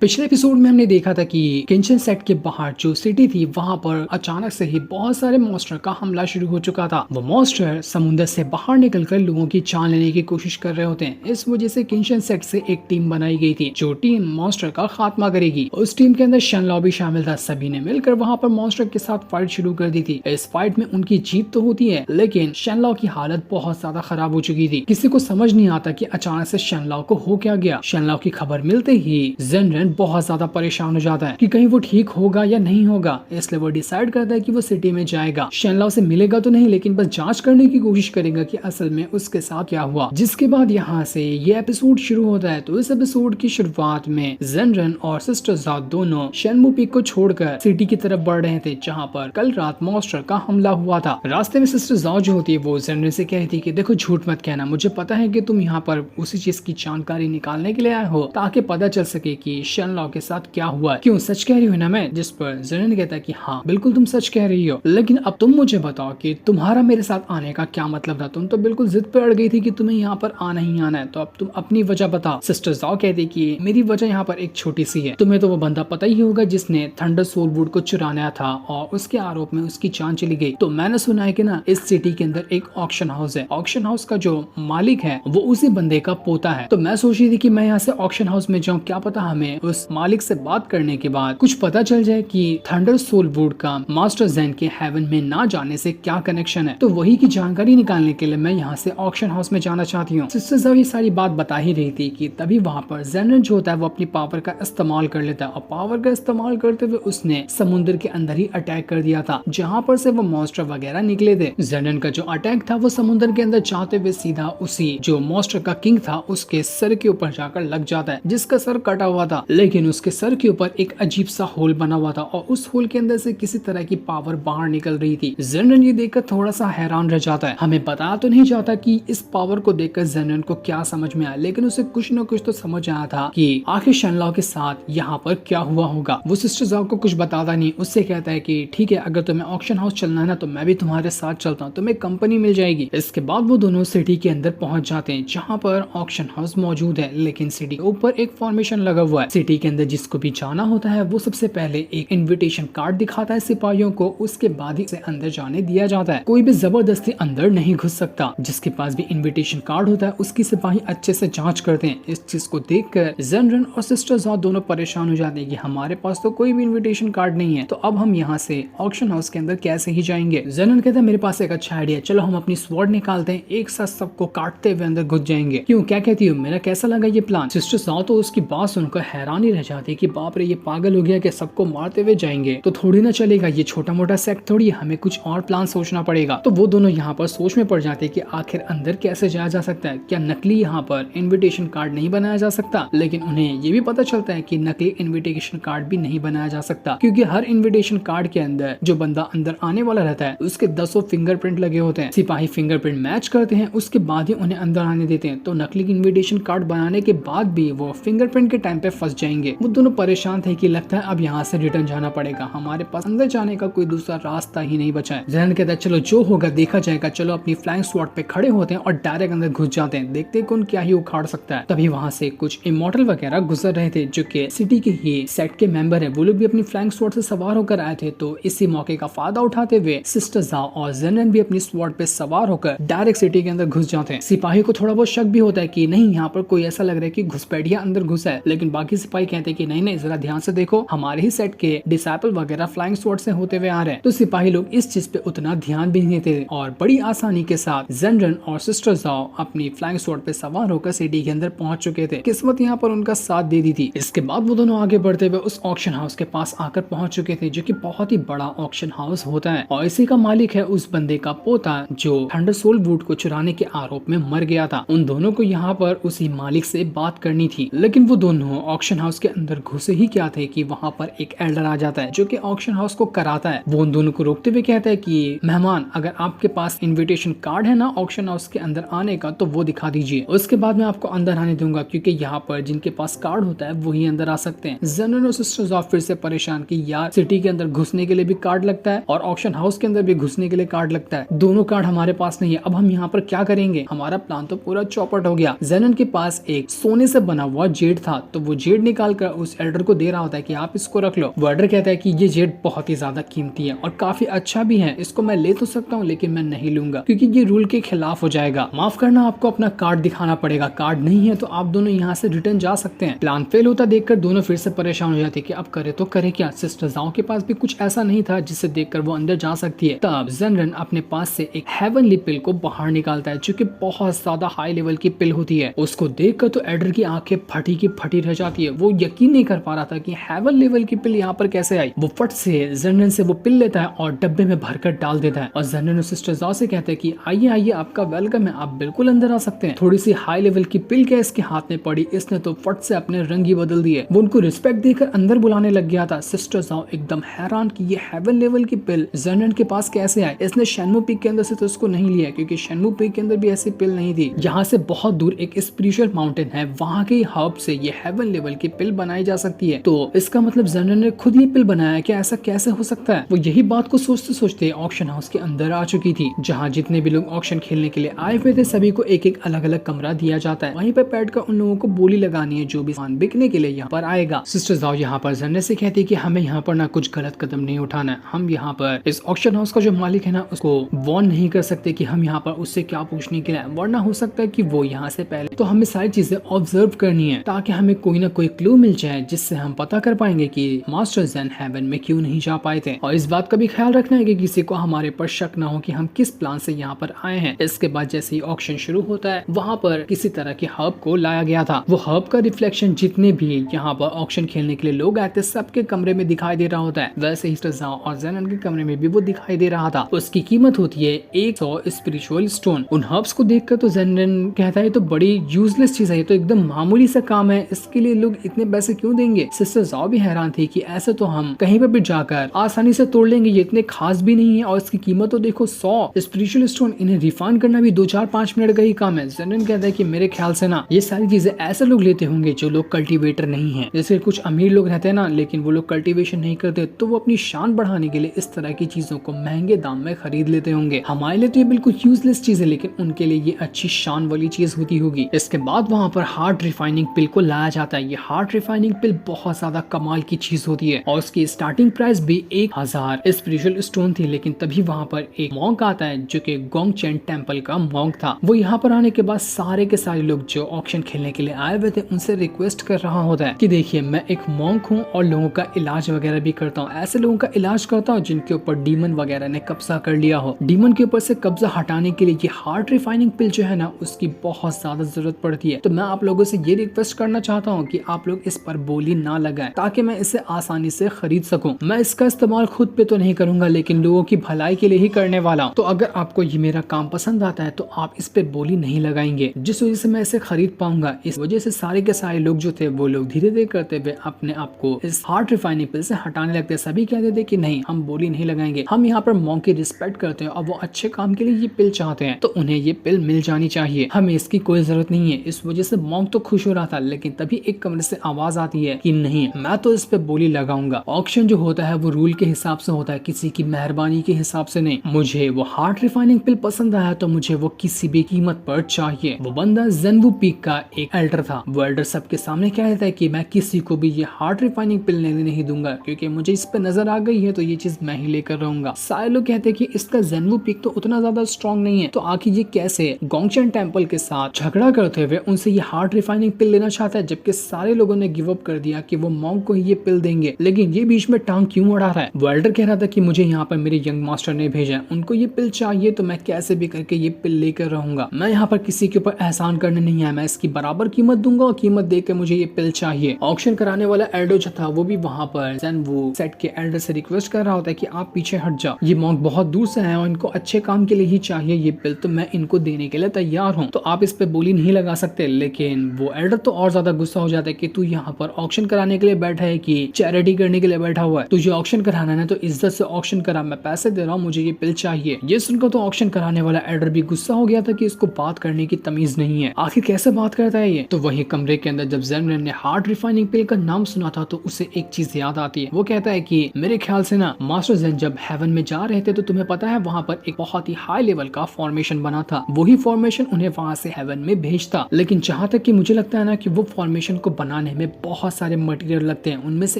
पिछले एपिसोड में हमने देखा था कि किंचन सेट के बाहर जो सिटी थी वहां पर अचानक से ही बहुत सारे मॉन्स्टर का हमला शुरू हो चुका था। वो मॉन्स्टर समुद्र से बाहर निकलकर लोगों की जान लेने की कोशिश कर रहे होते हैं। इस वजह से किंचन सेट से एक टीम बनाई गई थी जो टीम मॉन्स्टर का खात्मा करेगी। उस टीम के अंदर शनलॉ भी शामिल था। सभी ने मिलकर वहां पर मॉन्स्टर के साथ फाइट शुरू कर दी थी। इस फाइट में उनकी जीत तो होती है, लेकिन शनलॉ की हालत बहुत ज्यादा खराब हो चुकी थी। किसी को समझ नहीं आता कि अचानक से शनलॉ को हो क्या गया। शनलॉ की खबर मिलते ही जेनरेन बहुत ज्यादा परेशान हो जाता है कि कहीं वो ठीक होगा या नहीं होगा। इसलिए वो डिसाइड करता है कि वो सिटी में जाएगा। शनलॉ से मिलेगा तो नहीं, लेकिन बस जांच करने की कोशिश करेगा कि असल में उसके साथ क्या हुआ। जिसके बाद यहाँ से ये एपिसोड शुरू होता है। तो इस एपिसोड की शुरुआत में जेनरेन और सिस्टर जाओ दोनों शेनमू पीक को छोड़कर सिटी की तरफ बढ़ रहे थे, जहाँ पर कल रात मॉन्स्टर का हमला हुआ था। रास्ते में सिस्टर जाओ जो होती है वो जेनरेन से कह रही थी कि देखो झूठ मत कहना, मुझे पता है कि तुम यहाँ पर उसी चीज की जानकारी निकालने के लिए आए हो ताकि पता चल सके कि शनलॉ के साथ क्या हुआ है। क्यों, सच कह रही हो ना मैं? जिस पर जेनरेन कहता है कि हाँ बिल्कुल तुम सच कह रही हो, लेकिन अब तुम मुझे बताओ कि तुम्हारा मेरे साथ आने का क्या मतलब था। तुम तो बिल्कुल जिद पे अड़ गई थी कि तुम्हें यहाँ पर आना ही आना है, तो अब तुम अपनी वजह बताओ। सिस्टर जाओ कहती कि मेरी वजह यहाँ पर एक छोटी सी है। तुम्हें तो वो बंदा पता ही होगा जिसने थंडर सोल वुड को चुराना था और उसके आरोप में उसकी जान चली गई। तो मैंने सुना है कि ना इस सिटी के अंदर एक ऑक्शन हाउस है। ऑक्शन हाउस का जो मालिक है वो उसी बंदे का पोता है। तो मैं सोच रही थी कि मैं यहाँ से ऑक्शन हाउस में जाऊँ, क्या पता हमें उस मालिक से बात करने के बाद कुछ पता चल जाए कि थंडर सोल वुड का मास्टर ज़ेन के हेवन में ना जाने से क्या कनेक्शन है। तो वही की जानकारी निकालने के लिए मैं यहाँ से ऑक्शन हाउस में जाना चाहती हूँ। सिस्टर जाओ ये सारी बात बता ही रही थी कि तभी वहाँ पर जेनरेन जो होता है वो अपनी पावर का इस्तेमाल कर लेता है और पावर का इस्तेमाल करते हुए उसने समुद्र के अंदर ही अटैक कर दिया था, जहाँ पर से वो मॉन्स्टर वगैरह निकले थे। जेनरेन का जो अटैक था वो समुद्र के अंदर जाते हुए सीधा उसी जो मॉन्स्टर का किंग था उसके सर के ऊपर जाकर लग जाता है, जिसका सर कटा हुआ था, लेकिन उसके सर के ऊपर एक अजीब सा होल बना हुआ था और उस होल के अंदर से किसी तरह की पावर बाहर निकल रही थी। जेनरेन ये देखकर थोड़ा सा हैरान रह जाता है। हमें बताया तो नहीं जाता कि इस पावर को देखकर जेनरेन को क्या समझ में आया, लेकिन उसे कुछ न कुछ तो समझ आया था कि आखिर शनलॉ के साथ यहाँ पर क्या हुआ होगा। वो सिस्टर जाओ को कुछ बताता नहीं, उससे कहता है कि ठीक है, अगर तुम्हें ऑक्शन हाउस चलना है ना तो मैं भी तुम्हारे साथ चलता हूँ, तुम्हें कंपनी मिल जाएगी। इसके बाद वो दोनों सिटी के अंदर पहुंच जाते हैं जहाँ पर ऑक्शन हाउस मौजूद है, लेकिन सिटी के ऊपर एक फॉर्मेशन लगा हुआ है। सिटी के अंदर जिसको भी जाना होता है वो सबसे पहले एक इनविटेशन कार्ड दिखाता है सिपाहियों को, उसके बाद ही से अंदर जाने दिया जाता है। कोई भी जबरदस्ती अंदर नहीं घुस सकता। जिसके पास भी इनविटेशन कार्ड होता है उसकी सिपाही अच्छे से जांच करते हैं। इस चीज को देखकर जेनरेन और सिस्टर जाओ दोनों परेशान हो जाते हैं कि हमारे पास तो कोई भी इनविटेशन कार्ड नहीं है, तो अब हम यहाँ से ऑक्शन हाउस के अंदर कैसे ही जाएंगे। जेनरेन कहता है मेरे पास एक अच्छा आइडिया, चलो हम अपनी स्वॉर्ड निकालते हैं, एक साथ सबको काटते हुए अंदर घुस जाएंगे। क्यों, क्या कहती हो, मेरा कैसा लगा ये प्लान? सिस्टर जाओ तो उसकी बात सुनकर हैरान ही रह जाती है कि बाप रे, ये पागल हो गया कि सबको मारते हुए जाएंगे तो थोड़ी ना चलेगा, ये छोटा मोटा सेक्ट थोड़ी, हमें कुछ और प्लान सोचना पड़ेगा। तो वो दोनों यहाँ पर सोच में पड़ जाते हैं कि आखिर अंदर कैसे जाया जा सकता है। क्या नकली यहाँ पर इनविटेशन कार्ड नहीं बनाया जा सकता? लेकिन उन्हें ये भी पता चलता है कि नकली इनविटेशन कार्ड भी नहीं बनाया जा सकता, क्योंकि हर इनविटेशन कार्ड के अंदर जो बंदा अंदर आने वाला रहता है उसके 10 फिंगरप्रिंट लगे होते हैं। सिपाही फिंगरप्रिंट मैच करते हैं, उसके बाद ही उन्हें अंदर आने देते हैं। तो नकली इनविटेशन कार्ड बनाने के बाद भी वो फिंगरप्रिंट के टाइम पे फंस जाएंगे। वो दोनों परेशान थे कि लगता है अब यहाँ से रिटर्न जाना पड़ेगा, हमारे पास अंदर जाने का कोई दूसरा रास्ता ही नहीं बचा है। जेनरेन कहता है चलो जो होगा देखा जाएगा। चलो अपनी फ्लाइंग स्वॉर्ड पे खड़े होते हैं और डायरेक्ट अंदर घुस जाते हैं, देखते कौन क्या ही उखाड़ सकता है। तभी वहाँ से कुछ इमॉर्टल वगैरह गुजर रहे थे जो कि सिटी के ही सेट के मेंबर है। वो लोग भी अपनी फ्लाइंग स्वॉर्ड से सवार होकर आए थे। तो इसी मौके का फायदा उठाते हुए सिस्टर जाओ और जेनरेन भी अपनी स्वॉर्ड पे सवार होकर डायरेक्ट सिटी के अंदर घुस जाते हैं। सिपाही को थोड़ा बहुत शक भी होता है कि नहीं, यहाँ पर कोई ऐसा लग रहा है कि घुसपैठिया अंदर घुसा है, लेकिन बाकी सिपाही कहते हैं कि नहीं नहीं, जरा ध्यान से देखो, हमारे ही सेट के डिसाइपल वगैरह फ्लाइंग स्वॉर्ड से होते हुए आ रहे हैं। तो सिपाही लोग इस चीज पे उतना ध्यान भी नहीं देते और बड़ी आसानी के साथ जेनरेन और सिस्टर जाओ अपनी फ्लाइंग स्वॉर्ड पे सवार होकर सिटी के अंदर पहुंच चुके थे। किस्मत यहाँ पर उनका साथ दे दी थी। इसके बाद वो दोनों आगे बढ़ते हुए उस ऑक्शन हाउस के पास आकर पहुंच चुके थे, जो कि बहुत ही बड़ा ऑक्शन हाउस होता है और इसी का मालिक है उस बंदे का पोता जो थंडर सोल वुड को चुराने के आरोप में मर गया था। उन दोनों को यहाँ पर उसी मालिक से बात करनी थी, लेकिन वो दोनों ऑक्शन हाउस के अंदर घुसे ही क्या थे कि वहाँ पर एक एल्डर आ जाता है जो कि ऑक्शन हाउस को कराता है। वो उन दोनों को रोकते हुए कहता है कि मेहमान, अगर आपके पास इनविटेशन कार्ड है ना ऑक्शन हाउस के अंदर आने का तो वो दिखा दीजिए, उसके बाद मैं आपको अंदर आने दूंगा, क्योंकि यहाँ पर जिनके पास कार्ड होता है वही अंदर आ सकते हैं। जेनरेन और सिस्टर जाओ फिर से परेशान कि यार सिटी के अंदर घुसने के लिए भी कार्ड लगता है और ऑक्शन हाउस के अंदर भी घुसने के लिए कार्ड लगता है, दोनों कार्ड हमारे पास नहीं है, अब हम यहाँ पर क्या करेंगे? हमारा प्लान तो पूरा चौपट हो गया। जेनरेन के पास एक सोने से बना हुआ जेड था, तो वो जेड निकाल कर उस एल्डर को दे रहा होता है कि आप इसको रख लो। वो एल्डर कहता है कि ये जेड बहुत ही ज्यादा कीमती है और काफी अच्छा भी है, इसको मैं ले तो सकता हूँ लेकिन मैं नहीं लूंगा क्योंकि ये रूल के खिलाफ हो जाएगा। माफ करना, आपको अपना कार्ड दिखाना पड़ेगा, कार्ड नहीं है तो आप दोनों यहाँ से रिटर्न जा सकते हैं। प्लान फेल होता देखकर दोनों फिर से परेशान हो जाते कि अब करे तो करे क्या। सिस्टर जाओ के पास भी कुछ ऐसा नहीं था जिसे देखकर वो अंदर जा सकती है। तब जेनरेन अपने पास से एक हेवनली पिल को बाहर निकालता है जो कि बहुत ज्यादा हाई लेवल की पिल होती है। उसको देखकर तो एडर की आंखें फटी की फटी रह जाती है। वो यकीन नहीं कर पा रहा था कि हेवन लेवल की पिल यहाँ पर कैसे आई। वो फट से जेनरेन से वो पिल लेता है और डब्बे में भरकर डाल देता है और जेनरेन सिस्टर जाओ से कहते हैं कि आइए आइए, आपका वेलकम है, आप बिल्कुल अंदर आ सकते हैं। थोड़ी सी हाई लेवल की पिल क्या इसके हाथ में पड़ी, इसने तो फट से अपने रंग ही बदल दिए। वो उनको रिस्पेक्ट देकर अंदर बुलाने लग गया था। सिस्टर जाओ एकदम हैरान कि ये हेवन लेवल की पिल जेनरेन के पास कैसे आए। इसने शेनमू पीक के अंदर से तो इसको नहीं लिया क्योंकि शेनमू पीक के अंदर भी ऐसी पिल नहीं थी। यहाँ से बहुत दूर एक स्पिरिचुअल माउंटेन है, वहाँ के हर्ब से ये हेवन लेवल की पिल बनाई जा सकती है। तो इसका मतलब जेनरेन ने खुद ये पिल बनाया, क्या ऐसा कैसे हो सकता है। वो यही बात को सोचते सोचते ऑक्शन हाउस के अंदर आ चुकी थी, जहाँ जितने भी लोग ऑक्शन खेलने के लिए आए हुए थे सभी को एक एक अलग अलग कमरा दिया जाता है। वहीं पर बैठ कर उन लोगों को बोली लगानी है जो भी सामान बिकने के लिए यहाँ पर आएगा। सिस्टर जाओ यहाँ पर जेनरेन से कहती है कि हमें यहाँ पर ना कुछ गलत कदम नहीं उठाना है। हम यहाँ पर इस ऑक्शन हाउस का जो मालिक है ना उसको वार्न नहीं कर सकते कि हम यहाँ पर उससे क्या पूछने के लिए, वरना हो सकता है कि वो यहाँ से पहले। तो हमें सारी चीजें ऑब्जर्व करनी है ताकि हमें कोई ना कोई क्लू मिल जाए जिससे हम पता कर पाएंगे कि मास्टर जेन हेवन में क्यों नहीं जा पाए थे। और इस बात का भी ख्याल रखना है कि किसी को हमारे पर शक ना हो कि हम किस प्लान से यहाँ पर आए हैं। इसके बाद जैसे ही ऑक्शन शुरू होता है वहाँ पर किसी तरह के हर्ब को लाया गया था। वो हर्ब का रिफ्लेक्शन जितने भी यहाँ पर ऑक्शन खेलने के लिए लोग आए थे सबके कमरे में दिखाई दे रहा होता है। वैसे ही जाओ और जेनन के कमरे में भी वो दिखाई दे रहा था। उसकी कीमत होती है 100 स्पिरिचुअल स्टोन। उन हर्ब्स को देखकर तो जेनन कहता है तो बड़ी यूजलेस चीज है, तो एकदम मामूली सा काम है, इसके लिए लोग इतने पैसे क्यों देंगे। सिस्टर जाओ भी हैरान थी कि ऐसे तो हम कहीं पर भी जाकर आसानी से तोड़ लेंगे, ये इतने खास भी नहीं है और इसकी कीमत तो देखो 100 स्पिरिचुअल स्टोन, इन्हें रिफाइंड करना भी 2-4-5 मिनट का ही काम है। जेनन कहता है कि मेरे ख्याल से ना ये सारी चीजें ऐसे लोग लेते होंगे जो लोग कल्टीवेटर नहीं है। जैसे कुछ अमीर लोग रहते हैं ना लेकिन वो लोग कल्टीवेशन नहीं करते, तो वो अपनी शान बढ़ाने के लिए इस तरह की चीजों को महंगे दाम में खरीद लेते होंगे। हमारे लिए तो ये बिल्कुल यूजलेस चीज है लेकिन उनके लिए ये अच्छी शान वाली चीज होती होगी। इसके बाद वहाँ पर हार्ट रिफाइनिंग पिल को लाया जाता है। ये हार्ट रिफाइनिंग पिल बहुत ज्यादा कमाल की चीज होती है और उसकी स्टार्टिंग प्राइस भी 1000 स्पिरिचुअल स्टोन थी। लेकिन तभी वहाँ पर एक मॉन्क आता है जो कि गोंगचेन टेम्पल का मॉन्क था। वो यहाँ पर आने के बाद सारे के सारे लोग जो ऑक्शन खेलने के लिए आए हुए थे उनसे रिक्वेस्ट कर रहा होता है कि देखिए मैं एक मॉन्क हूँ और लोगों का इलाज वगैरह भी करता हूँ, ऐसे लोगों का इलाज करता हूँ जिनके ऊपर डीमन वगैरह ने कब्जा कर लिया हो। डीमन के ऊपर से कब्जा हटाने के लिए ये हार्ट रिफाइनिंग पिल जो है ना उसकी बहुत ज्यादा जरूरत पड़ती है। तो मैं आप लोगों से ये रिक्वेस्ट करना चाहता हूँ कि आप लोग इस पर बोली ना लगाएं ताकि मैं इसे आसानी से खरीद सकूं। मैं इसका इस्तेमाल खुद पे तो नहीं करूंगा लेकिन लोगों की भलाई के लिए ही करने वाला हूं। तो अगर आपको ये मेरा काम पसंद आता है तो आप इस पे बोली नहीं लगाएंगे, जिस वजह से मैं इसे खरीद पाऊंगा। इस वजह से सारे के सारे लोग जो थे वो लोग धीरे धीरे करते हुए अपने आप को इस हार्ट रिफाइनिंग पिल से हटाने लगते। सभी कहते थे कि नहीं, हम बोली नहीं लगाएंगे, हम यहाँ पर मॉन्क की रिस्पेक्ट करते हैं और वो अच्छे काम के लिए ये पिल चाहते हैं तो उन्हें ये पिल मिल जानी चाहिए, हमें इसकी कोई जरूरत नहीं है। इस वजह से मॉन्क तो खुश हो रहा था लेकिन तभी एक कमरे से आवाज आती है कि नहीं, मैं तो इस पे बोली लगाऊंगा। ऑक्शन जो होता है वो रूल के हिसाब से होता है, किसी की मेहरबानी के हिसाब से नहीं। मुझे वो हार्ट रिफाइनिंग पिल पसंद आया तो मुझे वो किसी भी कीमत पर चाहिए। वो बंदा जेनवू पीक का एक एल्डर था। वो एल्डर सबके सामने कह देता है कि मैं किसी को भी ये हार्ट रिफाइनिंग पिल नहीं दूंगा क्योंकि मुझे इस पे नजर आ गई है तो ये चीज मैं ही लेकर रहूंगा। सारे लोग कहते हैं कि इसका जेनवू पीक तो उतना ज्यादा स्ट्रॉन्ग नहीं है, तो आखिर ये कैसे गोंगचेन टेम्पल के साथ झगड़ा करते हुए उनसे ये हार्ट रिफाइनिंग पिल लेना चाहता है, जबकि सारे लोगों ने गिव अप कर दिया कि वो मॉन्क को ही ये पिल देंगे। लेकिन ये बीच में टांग क्यों अड़ा रहा है। वो एल्डर कह रहा था कि मुझे यहाँ पर मेरे यंग मास्टर ने भेजा, उनको ये पिल चाहिए तो मैं कैसे भी करके ये पिल लेकर रहूंगा। मैं यहाँ पर किसी के ऊपर एहसान करने नहीं आया, मैं इसकी बराबर कीमत दूंगा और कीमत देकर मुझे ये पिल चाहिए। ऑक्शन कराने वाला एल्डर जो था वो भी वहाँ पर जेनवू सेट के एल्डर से रिक्वेस्ट कर रहा होता है कि आप पीछे हट जाओ, ये मॉन्क बहुत दूर से है और इनको अच्छे काम के लिए ही चाहिए ये पिल, तो मैं इनको देने के लिए तैयार हूँ, तो आप इस पे बोली नहीं लगा सकते। लेकिन वो एल्डर तो और ज्यादा गुस्सा हो जाता है कि तू यहाँ पर ऑक्शन कराने के लिए बैठा है कि चैरिटी करने के लिए बैठा हुआ है। तुझे ऑक्शन कराना है तो इज्जत से ऑक्शन करा, मैं पैसे दे रहा हूँ, मुझे ये पिल चाहिए। ये सुनकर तो ऑक्शन कराने वाला एल्डर भी गुस्सा हो गया था कि इसको बात करने की तमीज नहीं है, आखिर कैसे बात करता है ये। तो वही कमरे के अंदर जब जेनरेन ने हार्ट रिफाइनिंग पिल का नाम सुना था तो उसे एक चीज याद आती है। वो कहता है कि मेरे ख्याल से ना मास्टर जेन जब हेवन में जा रहे थे तो तुम्हें पता है वहाँ पर एक बहुत ही हाई लेवल का फॉर्मेशन बना था, वही फॉर्मेशन उन्हें वहाँ से हेवन में भेजता। लेकिन जहाँ तक कि मुझे लगता है ना कि वो फॉर्मेशन को बना बनाने में बहुत सारे मटेरियल लगते हैं। उनमें से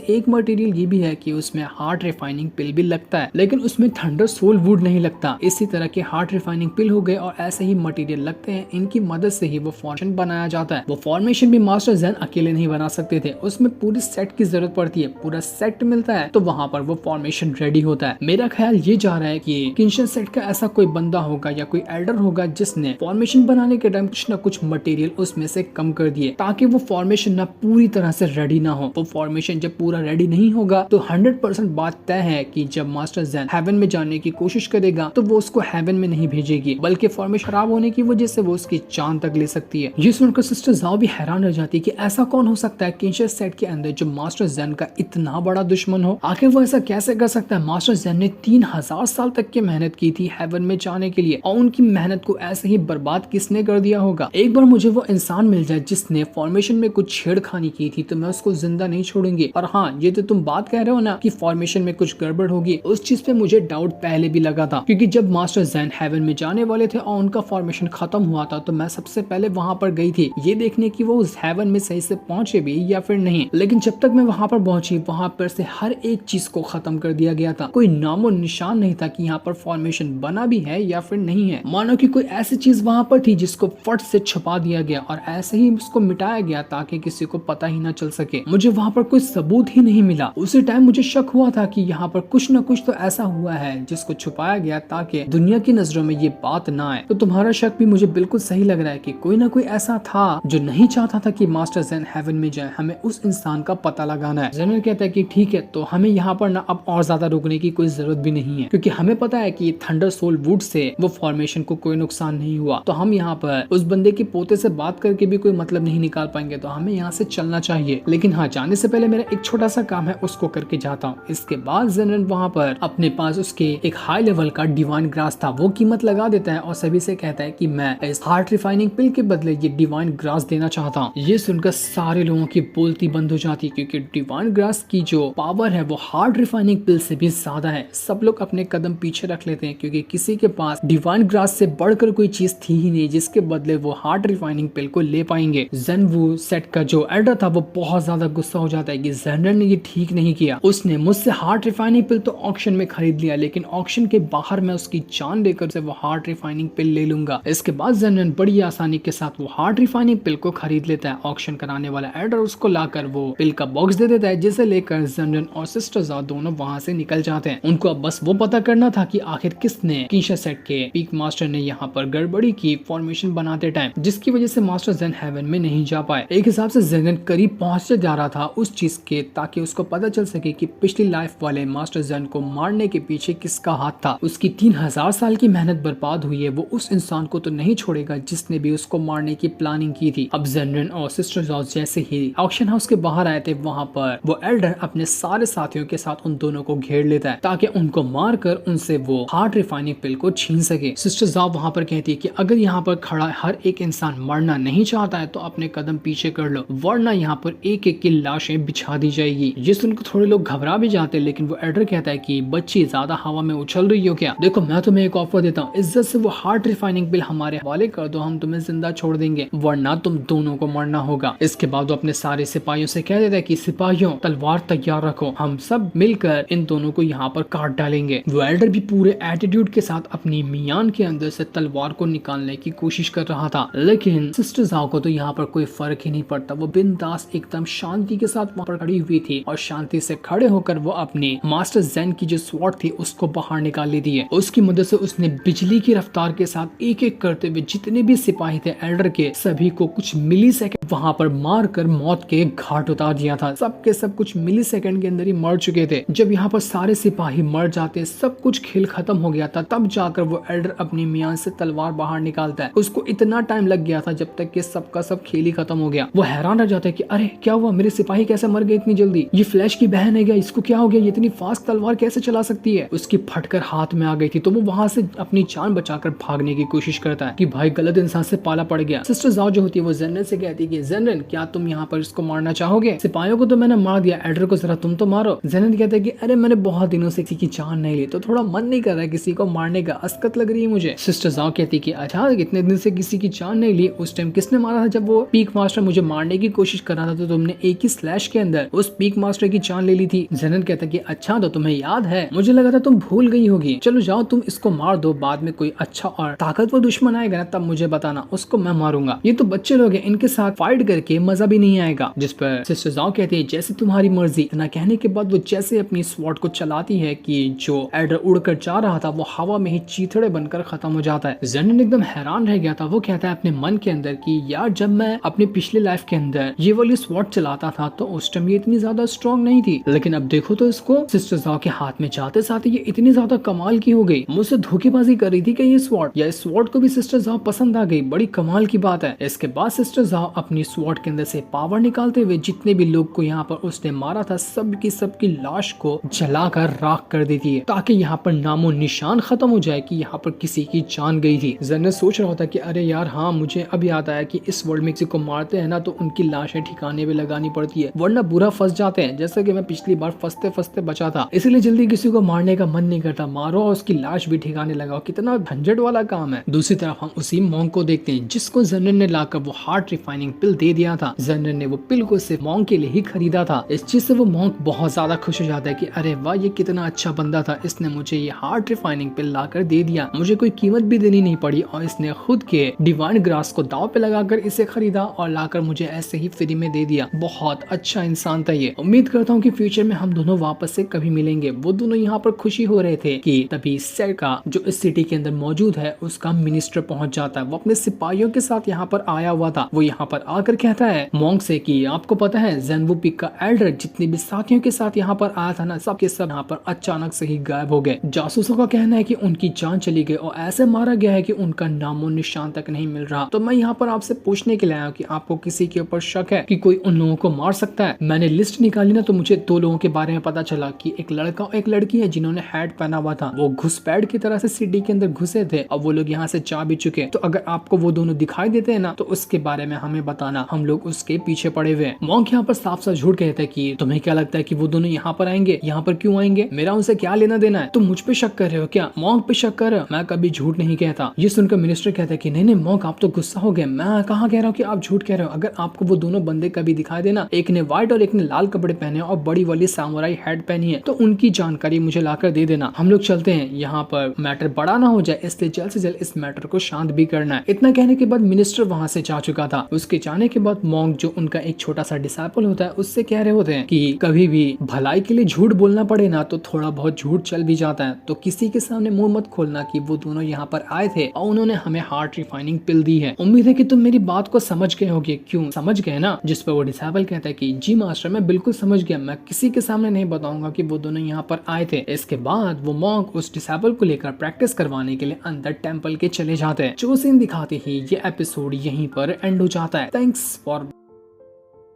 एक मटेरियल ये भी है कि उसमें हार्ट रिफाइनिंग पिल भी लगता है, लेकिन उसमें थंडर सोल वुड नहीं लगता। इसी तरह के हार्ट रिफाइनिंग पिल हो गए और ऐसे ही मटेरियल लगते हैं, इनकी मदद से ही वो फॉर्मेशन बनाया जाता है। वो फॉर्मेशन भी मास्टर ज़ेन अकेले नहीं बना सकते थे, उसमें पूरी सेट की जरूरत पड़ती है। पूरा सेट मिलता है तो वहाँ पर वो फॉर्मेशन रेडी होता है। मेरा ख्याल ये जा रहा है कि किंशन सेट का ऐसा कोई बंदा होगा या कोई एल्डर होगा जिसने फॉर्मेशन बनाने के टाइम कुछ ना कुछ मटेरियल उसमें से कम कर दिए, ताकि वो फॉर्मेशन ना पूरी तरह से रेडी ना हो। वो फॉर्मेशन जब पूरा रेडी नहीं होगा तो 100% बात तय है कि जब मास्टर ज़ेन हेवन में जाने की कोशिश करेगा तो वो उसको हेवन में नहीं भेजेगी, बल्कि फॉर्मेशन खराब होने की वजह से वो उसकी जान तक ले सकती है। ये सुनकर सिस्टर जाओ भी हैरान हो जाती है कि ऐसा कौन हो सकता है किंशन सेट के अंदर जो मास्टर ज़ेन का इतना बड़ा दुश्मन हो। आखिर वो ऐसा कैसे कर सकता है? मास्टर ज़ेन ने 3000 साल तक की मेहनत की थी हेवन में जाने के लिए, और उनकी मेहनत को ऐसे ही बर्बाद किसने कर दिया होगा? एक बार मुझे वो इंसान मिल जाए जिसने फॉर्मेशन में कुछ छेड़खानी की थी तो मैं उसको जिंदा नहीं छोड़ूंगी। और हाँ, ये तो तुम बात कह रहे हो ना कि फॉर्मेशन में कुछ गड़बड़ होगी, उस चीज पे मुझे डाउट पहले भी लगा था, क्योंकि जब मास्टर ज़ेन हेवन में जाने वाले थे और उनका फॉर्मेशन खत्म हुआ था तो मैं सबसे पहले वहां पर गई थी ये देखने की वो उस हेवन में सही से पहुंचे भी या फिर नहीं। लेकिन जब तक मैं वहां पर पहुंची, वहां पर से हर एक चीज को खत्म कर दिया गया था। कोई नामो निशान नहीं था कि यहाँ पर फॉर्मेशन बना भी है या फिर नहीं है। मानो कि कोई ऐसी चीज वहां पर थी जिसको फट से छुपा दिया गया और ऐसे ही उसको मिटाया गया ताकि किसी को पता ही ना चल सके। मुझे वहां पर कोई सबूत ही नहीं मिला। उसी टाइम मुझे शक हुआ था कि यहाँ पर कुछ न कुछ तो ऐसा हुआ है जिसको छुपाया गया ताकि दुनिया की नजरों में ये बात ना आए। तो तुम्हारा शक भी मुझे बिल्कुल सही लग रहा है कि कोई ना कोई ऐसा था जो नहीं चाहता था कि मास्टर ज़ेन हेवन में जाए। हमें उस इंसान का पता लगाना है। ज़ेन कहता है कि ठीक है, तो हमें यहाँ पर ना अब और ज्यादा रुकने की कोई जरूरत भी नहीं है, क्योंकि हमें पता है कि थंडर सोल वुड से वो फॉर्मेशन को कोई नुकसान नहीं हुआ। तो हम यहाँ पर उस बंदे के पोते से बात करके भी कोई मतलब नहीं निकाल पाएंगे, तो हमें यहाँ से चलना चाहिए। लेकिन हाँ, जाने से पहले मेरा एक छोटा सा काम है, उसको करके जाता हूँ। इसके बाद ज़ेन वहाँ पर अपने पास उसके एक हाई लेवल का डिवाइन ग्रास था, वो कीमत लगा देता है और सभी से कहता है कि मैं इस हार्ट रिफाइनिंग पिल के बदले ये डिवाइन ग्रास देना चाहता हूँ। ये सुनकर सारे लोगों की बोलती बंद हो जाती है, क्योंकि डिवाइन ग्रास की जो पावर है वो हार्ट रिफाइनिंग पिल से भी ज्यादा है। सब लोग अपने कदम पीछे रख लेते हैं, क्योंकि किसी के पास डिवाइन ग्रास से बढ़कर कोई चीज थी ही नहीं जिसके बदले वो हार्ट रिफाइनिंग पिल को ले पाएंगे। ज़ेन वू सेट का जो एल्डर था वो बहुत ज्यादा गुस्सा हो जाता है कि ज़ेन ने ये ठीक नहीं किया। उसने मुझसे हार्ट रिफाइनिंग पिल तो ऑक्शन में खरीद लिया, लेकिन ऑक्शन के बाहर मैं उसकी जान देकर से वो हार्ट रिफाइनिंग पिल ले लूंगा। इसके बाद ज़ेन बड़ी आसानी के साथ वो हार्ट रिफाइनिंग पिल को खरीद लेता है। ऑक्शन कराने वाला एल्डर उसको लाकर वो पिल का बॉक्स दे देता है, जिसे लेकर ज़ेन और सिस्टर ज़ाओ दोनों वहां से निकल जाते हैं। उनको अब बस वो पता करना था कि आखिर किसने किंशन सेट के पीक मास्टर ने यहाँ पर गड़बड़ी की फॉर्मेशन बनाते टाइम, जिसकी वजह से मास्टर ज़ेन हेवन में नहीं जा पाए। एक हिसाब से ज़ेन करीब पहुंचते जा रहा था उस चीज के, ताकि उसको पता चल सके कि पिछली लाइफ वाले मास्टर ज़ेन को मारने के पीछे किसका हाथ था। उसकी 3000 साल की मेहनत बर्बाद हुई है, वो उस इंसान को तो नहीं छोड़ेगा जिसने भी उसको मारने की प्लानिंग की थी। अब ज़ेन और सिस्टर ज़ाओ जैसे ही ऑक्शन हाउस के बाहर आए थे, वहाँ पर वो एल्डर अपने सारे साथियों के साथ उन दोनों को घेर लेता है ताकि उनको मारकर उनसे वो हार्ट रिफाइनिंग पिल को छीन सके। सिस्टर ज़ाओ वहाँ पर कहती है कि अगर यहाँ पर खड़ा हर एक इंसान मरना नहीं चाहता है तो अपने कदम पीछे कर लो, वरना यहाँ पर एक एक की लाशें बिछा दी जाएगी। ये सुनकर थोड़े लोग घबरा भी जाते हैं, लेकिन वो एल्डर कहता है कि बच्ची ज्यादा हवा में उछल रही हो क्या? देखो, मैं तुम्हें एक ऑफर देता हूँ, इज्जत से वो हार्ट रिफाइनिंग बिल हमारे हवाले कर दो, हम तुम्हें जिंदा छोड़ देंगे, वरना तुम दोनों को मरना होगा। इसके बाद वो अपने सारे सिपाहियों से कह देता है कि सिपाहियों, तलवार तैयार रखो, हम सब मिलकर इन दोनों को यहाँ पर काट डालेंगे। वो एल्डर भी पूरे एटीट्यूड के साथ अपनी मियान के अंदर से तलवार को निकालने की कोशिश कर रहा था, लेकिन सिस्टर ज़ाओ को तो यहाँ पर कोई फर्क ही नहीं पड़ता। वो बिंदास एकदम शांति के साथ वहाँ पर खड़ी हुई थी और शांति से खड़े होकर वो अपनी मास्टर ज़ेन की जो स्वॉर्ड थी उसको बाहर निकाल लेती है। उसकी मदद से उसने बिजली की रफ्तार के साथ एक एक करते हुए जितने भी सिपाही थे एल्डर के, सभी को कुछ मिली सेकेंड वहाँ पर मार कर मौत के घाट उतार दिया था। सबके सब कुछ मिली सेकेंड के अंदर ही मर चुके थे। जब यहाँ पर सारे सिपाही मर जाते, सब कुछ खेल खत्म हो गया था, तब जाकर वो एल्डर अपनी मियान से तलवार बाहर निकालता है। उसको इतना टाइम लग गया था जब तक कि सबका सब खेल ही खत्म हो गया। वो हैरान रह जाता है कि अरे क्या हुआ, मेरे सिपाही कैसे मर गए इतनी जल्दी? ये फ्लैश की बहन है क्या? इसको क्या हो गया? ये इतनी फास्ट तलवार कैसे चला सकती है? उसकी फटकर हाथ में आ गई थी, तो वो वहां से अपनी जान बचाकर भागने की कोशिश करता है कि भाई गलत इंसान से पाला पड़ गया। सिस्टर ज़ाओ जो होती है वो ज़ेन से कहती है कि ज़ेन, क्या तुम यहाँ पर इसको मारना चाहोगे? सिपाहियों को तो मैंने मार दिया, एल्डर को जरा तुम तो मारो। ज़ेन कहता है कि अरे मैंने बहुत दिनों से किसी की जान नहीं ली, तो थोड़ा मन नहीं कर रहा है किसी को मारने का, अस्कत लग रही है मुझे। सिस्टर ज़ाओ कहती है कि अच्छा, इतने दिन से किसी की जान नहीं ली, उस टाइम किसने मारा था जब वो पीक मास्टर मुझे मारने की कोशिश कोशिश कर रहा था तो तुमने एक ही स्लैश के अंदर उस पीक मास्टर की जान ले ली थी। जेनन कहता है कि अच्छा तो तुम्हें याद है, मुझे लगा था तुम भूल गई होगी। चलो जाओ तुम इसको मार दो, बाद में कोई अच्छा और ताकतवर दुश्मन आएगा ना तब मुझे बताना, उसको मैं मारूंगा। ये तो बच्चे लोग हैं, इनके साथ फाइट करके मजा भी नहीं आएगा। जिस पर सिस्टर जाओ कहती है जैसे तुम्हारी मर्जी। इतना कहने के बाद वो जैसे अपनी स्वॉर्ड को चलाती है कि जो एडर उड़कर जा रहा था वो हवा में ही चीथड़े बनकर खत्म हो जाता है। जेनन एकदम हैरान रह गया था। वो कहता है अपने मन के अंदर कि यार जब मैं अपने पिछले लाइफ के अंदर ये वाली स्वॉर्ड चलाता था तो उस टाइम ये इतनी ज्यादा स्ट्रॉन्ग नहीं थी, लेकिन अब देखो तो इसको सिस्टर जाओ के हाथ में जाते साथ ये इतनी ज्यादा कमाल की हो गई। मुझसे धोखेबाजी कर रही थी कि ये स्वॉर्ड या इस स्वॉर्ड को भी सिस्टर जाओ पसंद आ गई, बड़ी कमाल की बात है। इसके बाद सिस्टर जाओ अपनी स्वॉर्ड के अंदर से पावर निकालते हुए जितने भी लोग को यहाँ पर उसने मारा था सबकी लाश को जलाकर राख कर देती है ताकि यहाँ पर नामो निशान खत्म हो जाए कि यहाँ पर किसी की जान गई थी। जेनन सोच रहा होता कि अरे यार हाँ, मुझे अब याद आया कि इस वर्ल्ड में किसी को मारते हैं ना तो उनकी लाशें ठिकाने पे लगानी पड़ती है वरना बुरा फंस जाते हैं, जैसे कि मैं पिछली बार फंसते फंसते बचा था। इसीलिए जल्दी किसी को मारने का मन नहीं करता, मारो और उसकी लाश भी ठिकाने लगाओ। कितना झंझट वाला काम है। दूसरी तरफ हम उसी मॉन्क को देखते हैं जिसको जेनन ने लाकर वो हार्ट रिफाइनिंग पिल दे दिया था। जेनन ने वो पिल को सिर्फ मॉन्क के लिए ही खरीदा था। इस चीज से वो मॉन्क बहुत ज्यादा खुश हो जाता है कि अरे वाह, ये कितना अच्छा बंदा था, इसने मुझे ये हार्ट रिफाइनिंग पिल लाकर दे दिया, मुझे कोई कीमत भी देनी नहीं पड़ी और इसने खुद के डिवाइन ग्रास को दाव पे लगाकर इसे खरीदा और लाकर मुझे ऐसे ही फ्री में दे दिया। बहुत अच्छा इंसान था ये। उम्मीद करता हूँ कि फ्यूचर में हम दोनों वापस से कभी मिलेंगे। वो दोनों यहाँ पर खुशी हो रहे थे कि तभी सेर का जो इस सिटी के अंदर मौजूद है उसका मिनिस्टर पहुंच जाता है। वो अपने सिपाहियों के साथ यहाँ पर आया हुआ था। वो यहाँ पर आकर कहता है मॉन्क से कि आपको पता है ज़ेन्वु पीक का एल्डर जितने भी साथियों के साथ यहाँ पर आया था ना, सब के सब यहाँ पर अचानक से ही गायब हो गए। जासूसों का कहना है कि उनकी जान चली गई और ऐसे मारा गया है कि उनका नामो निशान तक नहीं मिल रहा। तो मैं यहाँ पर आपसे पूछने के लिए आया हूँ कि आपको किसी के ऊपर शक है कि कोई उन लोगों को मार सकता है। मैंने लिस्ट निकाली ना तो मुझे दो लोगों के बारे में पता चला कि एक लड़का और एक लड़की है जिन्होंने हैट पहना हुआ था। वो घुसपैठ की तरह से सिटी के अंदर घुसे थे और वो लोग यहाँ से जा भी चुके। तो अगर आपको वो दोनों दिखाई देते हैं ना तो उसके बारे में हमें बताना, हम लोग उसके पीछे पड़े हुए हैं। मॉन्क यहाँ पर साफ साफ झूठ कहता है कि तुम्हें क्या लगता है कि वो दोनों यहाँ पर आएंगे? यहाँ पर क्यों आएंगे? मेरा उनसे क्या लेना देना है? तुम मुझ पे शक कर रहे हो क्या? मॉन्क पे शक कर रहे हो? मैं कभी झूठ नहीं कहता। ये सुनकर मिनिस्टर कहता है कि नहीं नहीं मॉन्क, आप तो गुस्सा हो गए। मैं कहाँ कह रहा हूँ कि आप झूठ कह रहे हो। अगर आपको वो दोनों बंदे कभी दिखाई देना, एक ने व्हाइट और एक ने लाल कपड़े पहने और बड़ी वाली सामुराई हैट पहनी है, तो उनकी जानकारी मुझे लाकर दे देना। हम लोग चलते हैं, यहाँ पर मैटर बड़ा ना हो जाए, इसलिए जल्द से जल्द इस मैटर को शांत भी करना है। इतना कहने के बाद मिनिस्टर वहाँ से जा चुका था। उसके जाने के बाद मॉन्क जो उनका एक छोटा सा डिसाइपल होता है उससे कह रहे होते हैं कि कभी भी भलाई के लिए झूठ बोलना पड़े ना तो थोड़ा बहुत झूठ चल भी जाता है। तो किसी के सामने मुंह मत खोलना कि वो दोनों यहाँ पर आए थे और उन्होंने हमें हार्ट रिफाइनिंग पिल दी है। उम्मीद है कि तुम मेरी बात को समझ गए होगे। क्यों समझ गए ना? जिस पर वो डिसाइपल कहता है कि जी मास्टर, मैं बिल्कुल समझ गया, मैं किसी के सामने नहीं बताऊंगा कि वो दोनों यहाँ पर आए थे। इसके बाद वो मॉन्क उस डिसाइपल को लेकर प्रैक्टिस करवाने के लिए अंदर टेंपल के चले जाते हैं। जो सीन दिखाते ही ये एपिसोड यहीं पर एंड हो जाता है। Thanks for